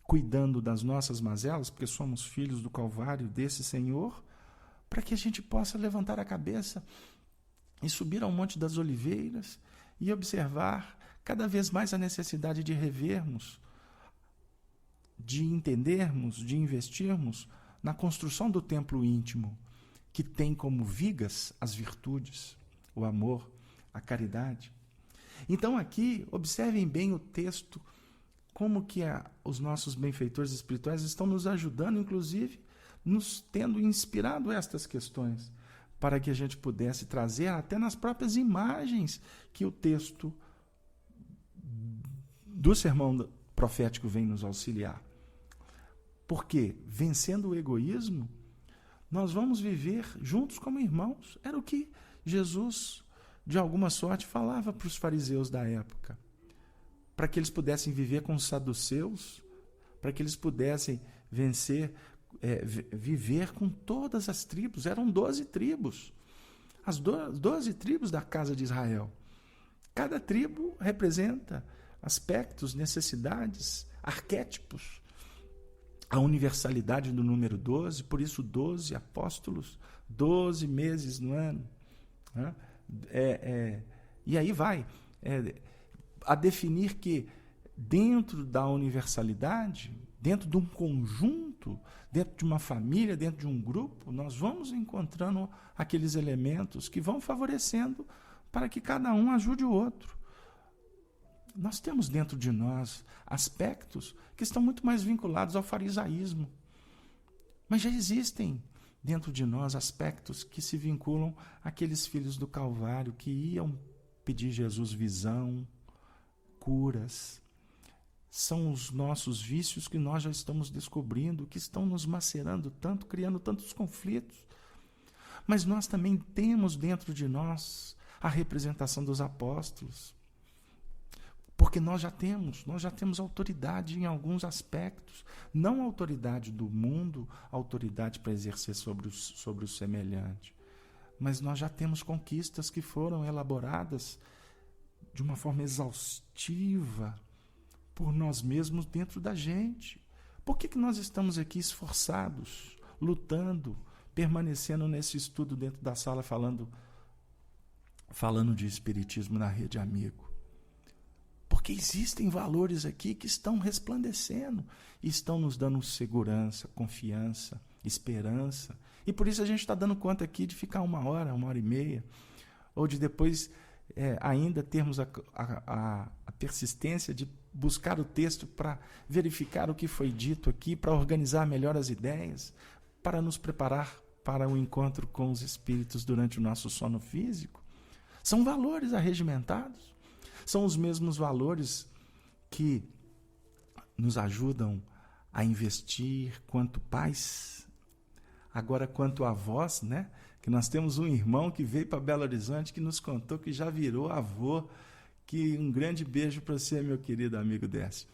cuidando das nossas mazelas, porque somos filhos do Calvário desse Senhor, para que a gente possa levantar a cabeça e subir ao Monte das Oliveiras e observar cada vez mais a necessidade de revermos, de entendermos, de investirmos na construção do templo íntimo, que tem como vigas as virtudes, o amor, a caridade. Então aqui, observem bem o texto, como que os nossos benfeitores espirituais estão nos ajudando, inclusive, nos tendo inspirado estas questões, para que a gente pudesse trazer até nas próprias imagens que o texto do sermão profético vem nos auxiliar. Porque, vencendo o egoísmo, nós vamos viver juntos como irmãos. Era o que Jesus, de alguma sorte, falava para os fariseus da época. Para que eles pudessem viver com os saduceus, para que eles pudessem viver com todas as tribos. Eram 12 tribos. As 12 tribos da casa de Israel. Cada tribo representa aspectos, necessidades, arquétipos. A universalidade do número 12, por isso 12 apóstolos, 12 meses no ano. Né? E aí vai a definir que dentro da universalidade, dentro de um conjunto, dentro de uma família, dentro de um grupo, nós vamos encontrando aqueles elementos que vão favorecendo para que cada um ajude o outro. Nós temos dentro de nós aspectos que estão muito mais vinculados ao farisaísmo. Mas já existem dentro de nós aspectos que se vinculam àqueles filhos do Calvário que iam pedir Jesus visão, curas. São os nossos vícios que nós já estamos descobrindo, que estão nos macerando tanto, criando tantos conflitos. Mas nós também temos dentro de nós a representação dos apóstolos. Porque nós já temos autoridade em alguns aspectos. Não autoridade do mundo, autoridade para exercer sobre o semelhante. Mas nós já temos conquistas que foram elaboradas de uma forma exaustiva por nós mesmos dentro da gente. Por que nós estamos aqui esforçados, lutando, permanecendo nesse estudo dentro da sala, falando de espiritismo na Rede Amigo? Porque existem valores aqui que estão resplandecendo e estão nos dando segurança, confiança, esperança. E por isso a gente está dando conta aqui de ficar 1 hora e meia, ou de depois ainda termos a persistência de buscar o texto para verificar o que foi dito aqui, para organizar melhor as ideias, para nos preparar para o encontro com os espíritos durante o nosso sono físico. São valores arregimentados. São os mesmos valores que nos ajudam a investir quanto pais, agora quanto avós, né? Que nós temos um irmão que veio para Belo Horizonte que nos contou que já virou avô. Que um grande beijo para você, meu querido amigo Décio.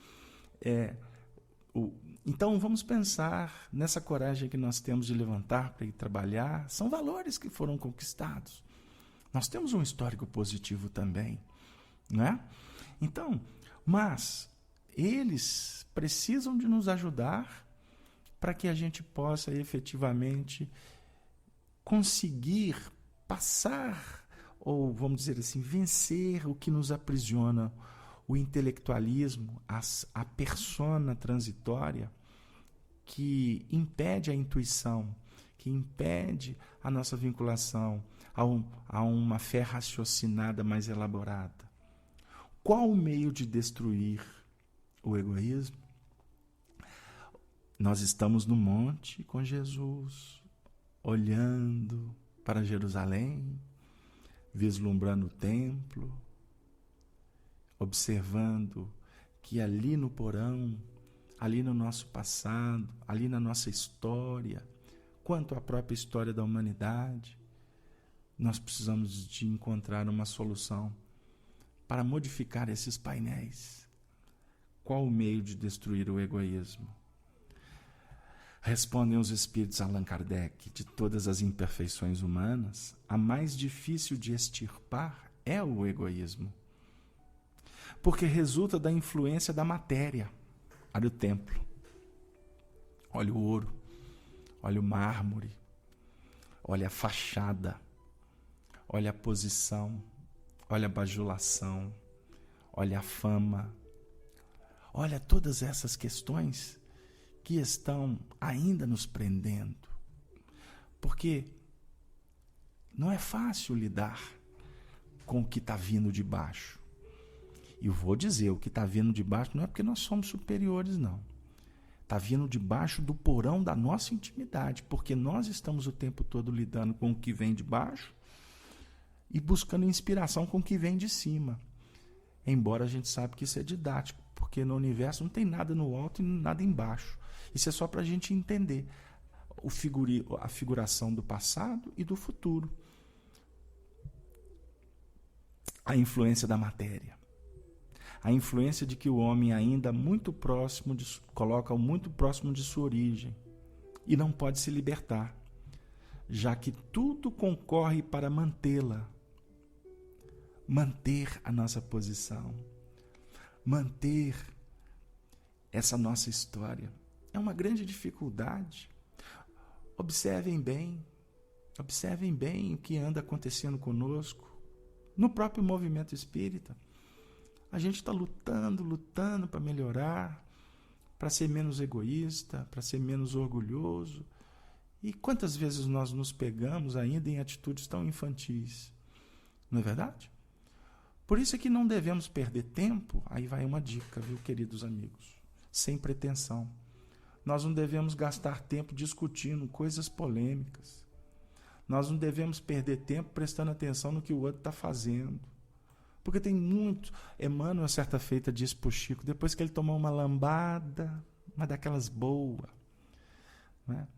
Então vamos pensar nessa coragem que nós temos de levantar para ir trabalhar. São valores que foram conquistados. Nós temos um histórico positivo também. Não é? Então, mas eles precisam de nos ajudar para que a gente possa efetivamente conseguir passar, ou vamos dizer assim, vencer o que nos aprisiona, o intelectualismo, a persona transitória, que impede a intuição, que impede a nossa vinculação a uma fé raciocinada mais elaborada. Qual o meio de destruir o egoísmo? Nós estamos no monte com Jesus, olhando para Jerusalém, vislumbrando o templo, observando que ali no porão, ali no nosso passado, ali na nossa história, quanto à própria história da humanidade, nós precisamos de encontrar uma solução para modificar esses painéis. Qual o meio de destruir o egoísmo? Respondem os espíritos Allan Kardec: de todas as imperfeições humanas, a mais difícil de extirpar é o egoísmo, porque resulta da influência da matéria. Olha o templo, olha o ouro, olha o mármore, olha a fachada, olha a posição, olha a bajulação, olha a fama, olha todas essas questões que estão ainda nos prendendo. Porque não é fácil lidar com o que está vindo de baixo. E eu vou dizer, o que está vindo de baixo não é porque nós somos superiores, não. Está vindo de baixo do porão da nossa intimidade, porque nós estamos o tempo todo lidando com o que vem de baixo e buscando inspiração com o que vem de cima. Embora a gente saiba que isso é didático, porque no universo não tem nada no alto e nada embaixo. Isso é só para a gente entender a figuração do passado e do futuro. A influência da matéria. A influência de que o homem ainda coloca muito próximo de sua origem e não pode se libertar, já que tudo concorre para mantê-la, manter a nossa posição, manter essa nossa história. É uma grande dificuldade. Observem bem o que anda acontecendo conosco no próprio movimento espírita. A gente está lutando para melhorar, para ser menos egoísta, para ser menos orgulhoso. E quantas vezes nós nos pegamos ainda em atitudes tão infantis? Não é verdade? Por isso é que não devemos perder tempo. Aí vai uma dica, viu, queridos amigos? Sem pretensão. Nós não devemos gastar tempo discutindo coisas polêmicas. Nós não devemos perder tempo prestando atenção no que o outro está fazendo. Porque tem muito... Emmanuel, certa feita, disse para o Chico, depois que ele tomou uma lambada, uma daquelas boas, né?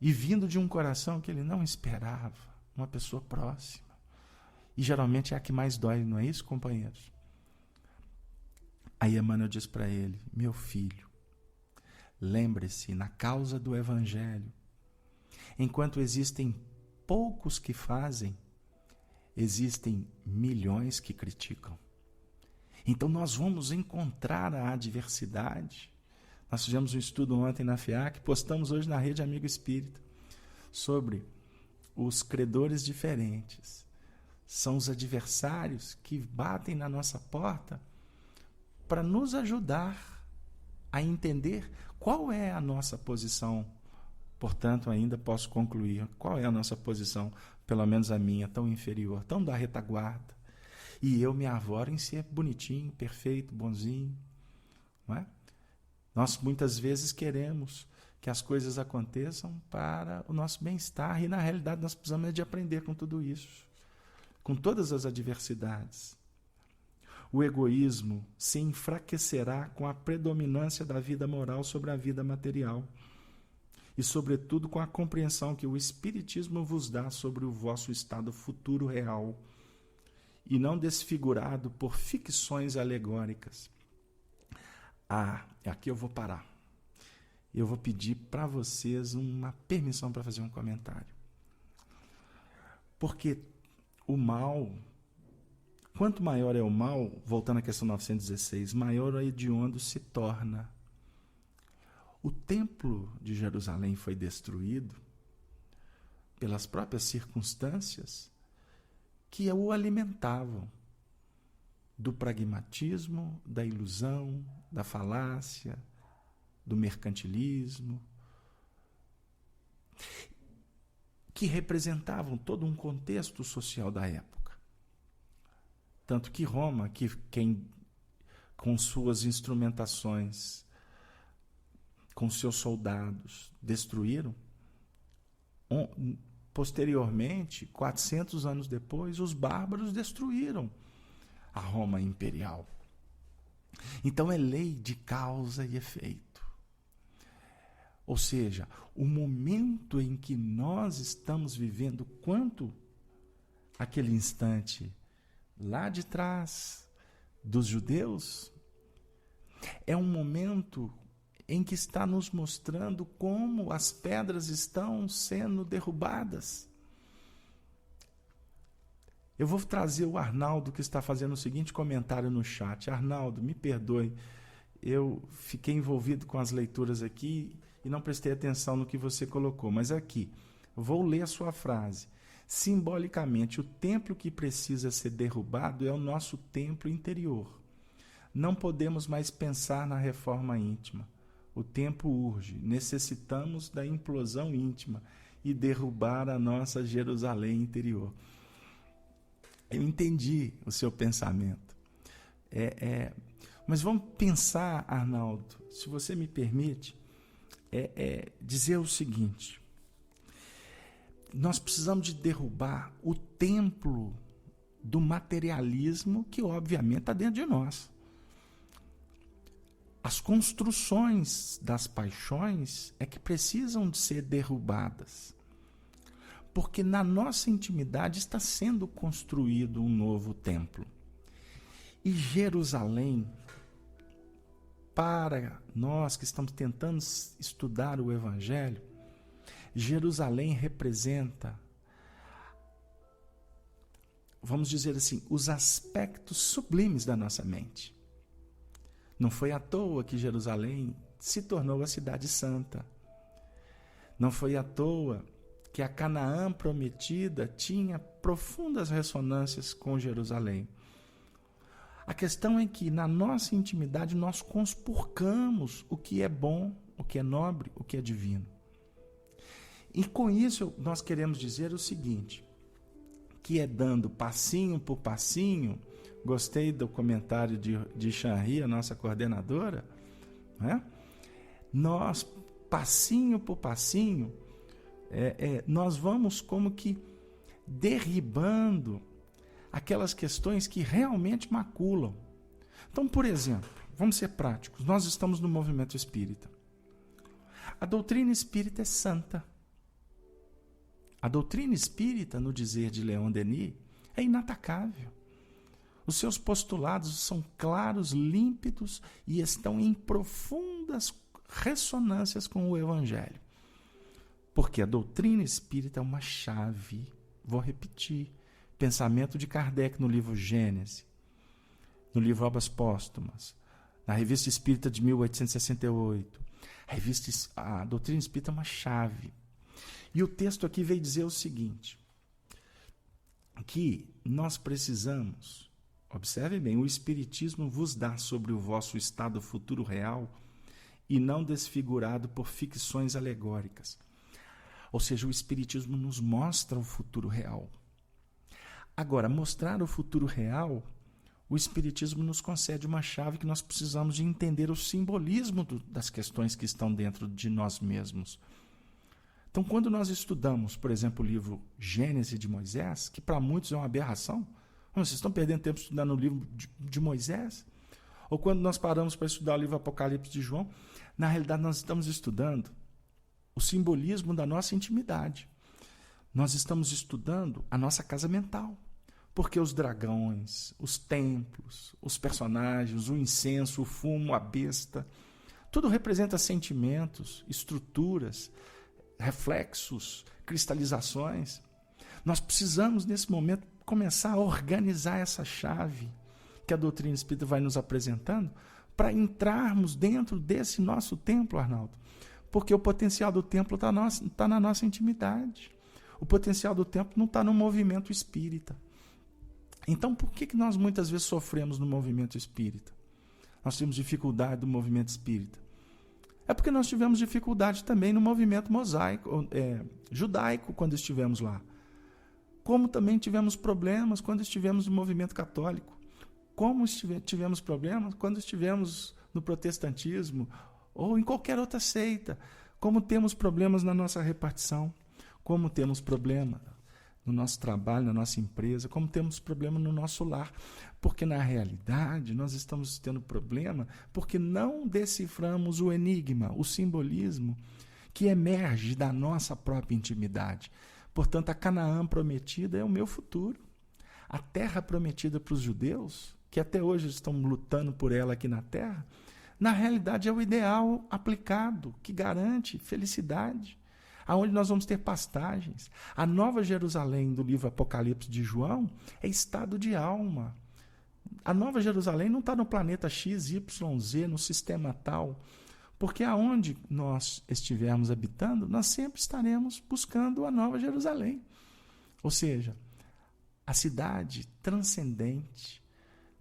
E vindo de um coração que ele não esperava, uma pessoa próxima. E geralmente é a que mais dói, não é isso, companheiros? Aí Emmanuel diz para ele: meu filho, lembre-se, na causa do Evangelho, enquanto existem poucos que fazem, existem milhões que criticam. Então nós vamos encontrar a adversidade. Nós fizemos um estudo ontem na FIAC, postamos hoje na Rede Amigo Espírita, sobre os credores diferentes. São os adversários que batem na nossa porta para nos ajudar a entender qual é a nossa posição. Portanto, ainda posso concluir, qual é a nossa posição, pelo menos a minha, tão inferior, tão da retaguarda. E eu me arvoro em ser bonitinho, perfeito, bonzinho. Não é? Nós muitas vezes queremos que as coisas aconteçam para o nosso bem-estar, e na realidade nós precisamos de aprender com tudo isso, com todas as adversidades. O egoísmo se enfraquecerá com a predominância da vida moral sobre a vida material, e sobretudo com a compreensão que o Espiritismo vos dá sobre o vosso estado futuro real, e não desfigurado por ficções alegóricas. Aqui eu vou parar. Eu vou pedir para vocês uma permissão para fazer um comentário. Porque o mal, quanto maior é o mal, voltando à questão 916, maior o hediondo se torna. O templo de Jerusalém foi destruído pelas próprias circunstâncias que o alimentavam do pragmatismo, da ilusão, da falácia, do mercantilismo, que representavam todo um contexto social da época. Tanto que Roma, quem com suas instrumentações, com seus soldados, destruíram, posteriormente, 400 anos depois, os bárbaros destruíram a Roma imperial. Então é lei de causa e efeito. Ou seja, o momento em que nós estamos vivendo, quanto aquele instante lá de trás dos judeus, é um momento em que está nos mostrando como as pedras estão sendo derrubadas. Eu vou trazer o Arnaldo, que está fazendo o seguinte comentário no chat. Arnaldo, me perdoe, eu fiquei envolvido com as leituras aqui e não prestei atenção no que você colocou, mas aqui, vou ler a sua frase. Simbolicamente, o templo que precisa ser derrubado é o nosso templo interior. Não podemos mais pensar na reforma íntima. O tempo urge, necessitamos da implosão íntima e derrubar a nossa Jerusalém interior. Eu entendi o seu pensamento. Mas vamos pensar, Arnaldo, se você me permite, dizer o seguinte: nós precisamos de derrubar o templo do materialismo que obviamente está dentro de nós. As construções das paixões é que precisam de ser derrubadas. Porque na nossa intimidade está sendo construído um novo templo. E Jerusalém, para nós que estamos tentando estudar o Evangelho, Jerusalém representa, vamos dizer assim, os aspectos sublimes da nossa mente. Não foi à toa que Jerusalém se tornou a cidade santa. Não foi à toa que a Canaã prometida tinha profundas ressonâncias com Jerusalém. A questão é que na nossa intimidade nós conspurcamos o que é bom, o que é nobre, o que é divino. E com isso nós queremos dizer o seguinte, que é dando passinho por passinho. Gostei do comentário de Chanri, a nossa coordenadora, né? Nós, passinho por passinho, nós vamos como que derribando aquelas questões que realmente maculam. Então, por exemplo, vamos ser práticos, nós estamos no movimento espírita. A doutrina espírita é santa. A doutrina espírita, no dizer de Leon Denis, é inatacável. Os seus postulados são claros, límpidos e estão em profundas ressonâncias com o Evangelho. Porque a doutrina espírita é uma chave. Vou repetir. Pensamento de Kardec no livro Gênese, no livro Obras Póstumas, na Revista Espírita de 1868. A doutrina espírita é uma chave. E o texto aqui veio dizer o seguinte, que nós precisamos... Observe bem, o Espiritismo vos dá sobre o vosso estado futuro real e não desfigurado por ficções alegóricas. Ou seja, o Espiritismo nos mostra o futuro real. Agora, mostrar o futuro real, o Espiritismo nos concede uma chave que nós precisamos de entender o simbolismo das questões que estão dentro de nós mesmos. Então, quando nós estudamos, por exemplo, o livro Gênese de Moisés, que para muitos é uma aberração, vocês estão perdendo tempo estudando o livro de Moisés? Ou quando nós paramos para estudar o livro Apocalipse de João, na realidade nós estamos estudando o simbolismo da nossa intimidade. Nós estamos estudando a nossa casa mental. Porque os dragões, os templos, os personagens, o incenso, o fumo, a besta, tudo representa sentimentos, estruturas, reflexos, cristalizações. Nós precisamos, nesse momento, começar a organizar essa chave que a doutrina espírita vai nos apresentando para entrarmos dentro desse nosso templo, Arnaldo. Porque o potencial do templo está na nossa intimidade. O potencial do templo não está no movimento espírita. Então, por que nós muitas vezes sofremos no movimento espírita? Nós temos dificuldade do movimento espírita. É porque nós tivemos dificuldade também no movimento judaico, quando estivemos lá. Como também tivemos problemas quando estivemos no movimento católico. Como tivemos problemas quando estivemos no protestantismo ou em qualquer outra seita. Como temos problemas na nossa repartição. Como temos problema no nosso trabalho, na nossa empresa. Como temos problema no nosso lar. Porque, na realidade, nós estamos tendo problema porque não deciframos o enigma, o simbolismo que emerge da nossa própria intimidade. Portanto, a Canaã prometida é o meu futuro. A terra prometida para os judeus, que até hoje estão lutando por ela aqui na terra, na realidade é o ideal aplicado, que garante felicidade, aonde nós vamos ter pastagens. A Nova Jerusalém do livro Apocalipse de João é estado de alma. A Nova Jerusalém não está no planeta X, Y, Z, no sistema tal, porque aonde nós estivermos habitando, nós sempre estaremos buscando a Nova Jerusalém. Ou seja, a cidade transcendente,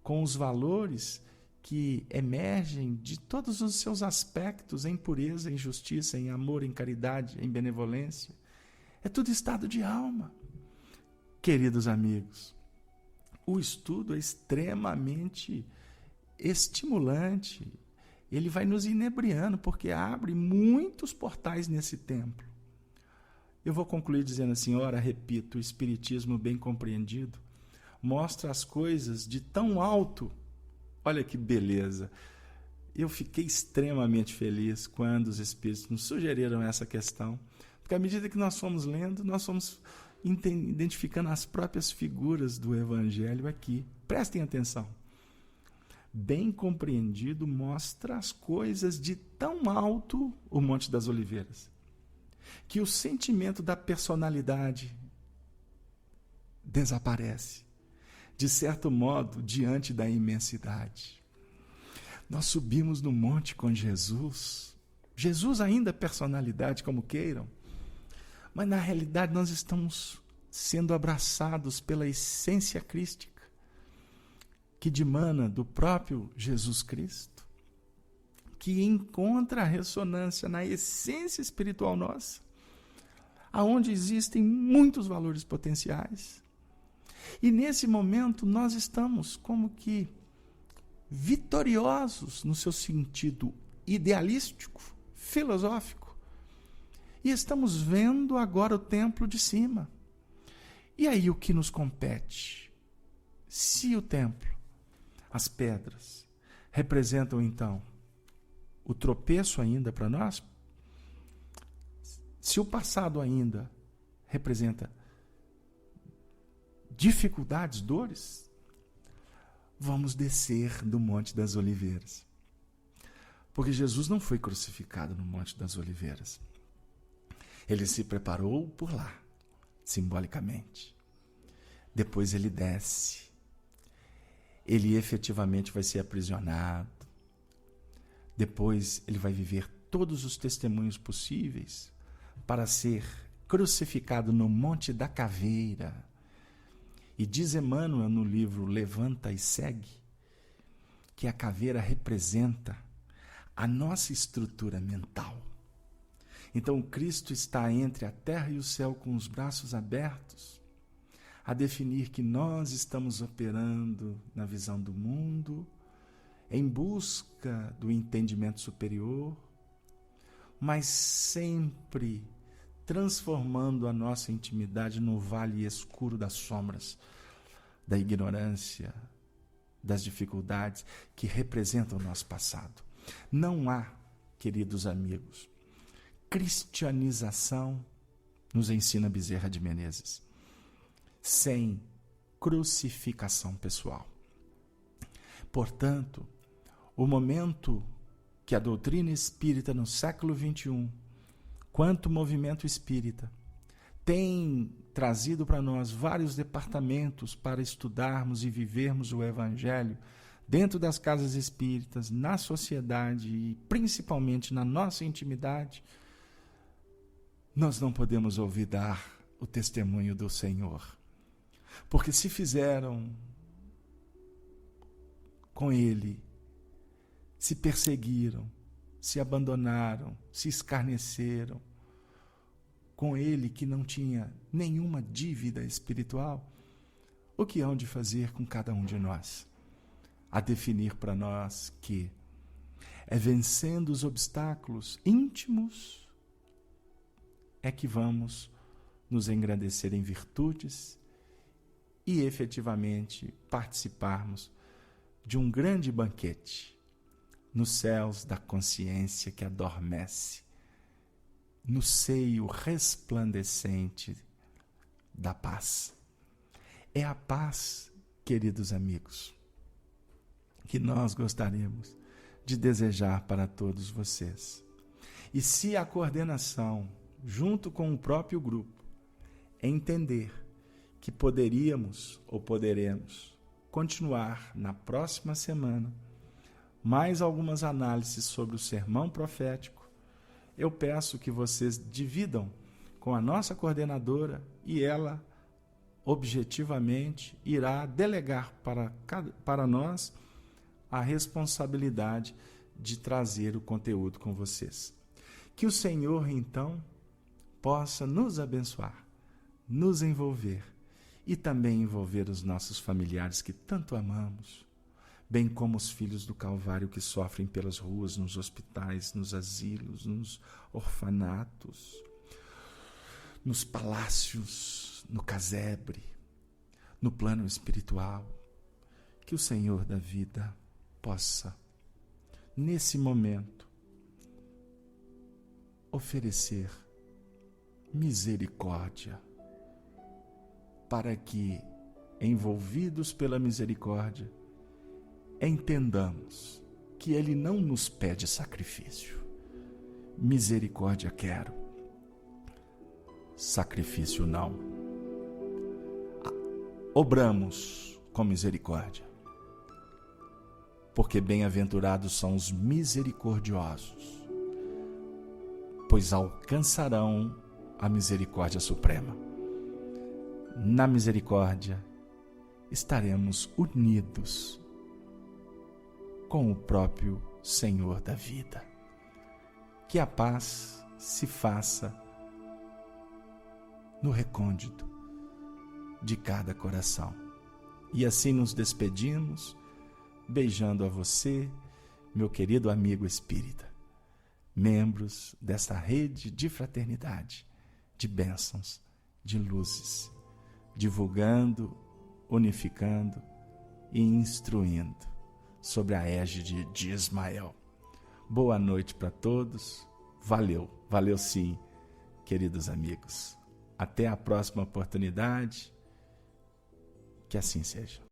com os valores que emergem de todos os seus aspectos, em pureza, em justiça, em amor, em caridade, em benevolência. É tudo estado de alma. Queridos amigos, o estudo é extremamente estimulante. Ele vai nos inebriando, porque abre muitos portais nesse templo. Eu vou concluir dizendo assim, ora, repito, o Espiritismo bem compreendido mostra as coisas de tão alto. Olha que beleza. Eu fiquei extremamente feliz quando os Espíritos nos sugeriram essa questão, porque à medida que nós fomos lendo, nós fomos identificando as próprias figuras do Evangelho aqui. Prestem atenção. Bem compreendido mostra as coisas de tão alto, o Monte das Oliveiras, que o sentimento da personalidade desaparece, de certo modo, diante da imensidade. Nós subimos no monte com Jesus. Jesus ainda é personalidade, como queiram, mas na realidade nós estamos sendo abraçados pela essência crística, que dimana do próprio Jesus Cristo, que encontra ressonância na essência espiritual nossa, aonde existem muitos valores potenciais. E nesse momento nós estamos como que vitoriosos no seu sentido idealístico, filosófico, e estamos vendo agora o templo de cima. E aí o que nos compete? Se o templo, as pedras, representam então o tropeço ainda para nós, se o passado ainda representa dificuldades, dores, vamos descer do Monte das Oliveiras. Porque Jesus não foi crucificado no Monte das Oliveiras. Ele se preparou por lá, simbolicamente. Depois ele desce. Ele efetivamente vai ser aprisionado. Depois ele vai viver todos os testemunhos possíveis para ser crucificado no Monte da Caveira. E diz Emmanuel no livro Levanta e Segue que a caveira representa a nossa estrutura mental. Então Cristo está entre a terra e o céu com os braços abertos a definir que nós estamos operando na visão do mundo, em busca do entendimento superior, mas sempre transformando a nossa intimidade no vale escuro das sombras, da ignorância, das dificuldades que representam o nosso passado. Não há, queridos amigos, cristianização, nos ensina Bezerra de Menezes, sem crucificação pessoal. Portanto, o momento que a doutrina espírita no século XXI, quanto movimento espírita, tem trazido para nós vários departamentos para estudarmos e vivermos o Evangelho dentro das casas espíritas, na sociedade e principalmente na nossa intimidade, nós não podemos olvidar o testemunho do Senhor. Porque se fizeram com Ele, se perseguiram, se abandonaram, se escarneceram, com Ele que não tinha nenhuma dívida espiritual, o que hão de fazer com cada um de nós? A definir para nós que é vencendo os obstáculos íntimos é que vamos nos engrandecer em virtudes e efetivamente participarmos de um grande banquete nos céus da consciência que adormece, no seio resplandecente da paz. É a paz, queridos amigos, que nós gostaríamos de desejar para todos vocês. E se a coordenação, junto com o próprio grupo, entender que poderíamos ou poderemos continuar na próxima semana mais algumas análises sobre o sermão profético, eu peço que vocês dividam com a nossa coordenadora e ela objetivamente irá delegar para nós a responsabilidade de trazer o conteúdo com vocês. Que o Senhor, então, possa nos abençoar, nos envolver e também envolver os nossos familiares que tanto amamos, bem como os filhos do Calvário que sofrem pelas ruas, nos hospitais, nos asilos, nos orfanatos, nos palácios, no casebre, no plano espiritual. Que o Senhor da vida possa, nesse momento, oferecer misericórdia, para que, envolvidos pela misericórdia, entendamos que Ele não nos pede sacrifício. Misericórdia quero, sacrifício não. Obramos com misericórdia, porque bem-aventurados são os misericordiosos, pois alcançarão a misericórdia suprema. Na misericórdia estaremos unidos com o próprio Senhor da vida. Que a paz se faça no recôndito de cada coração. E assim nos despedimos, beijando a você, meu querido amigo espírita, membros desta rede de fraternidade, de bênçãos, de luzes, divulgando, unificando e instruindo sobre a égide de Ismael. Boa noite para todos. Valeu sim, queridos amigos. Até a próxima oportunidade. Que assim seja.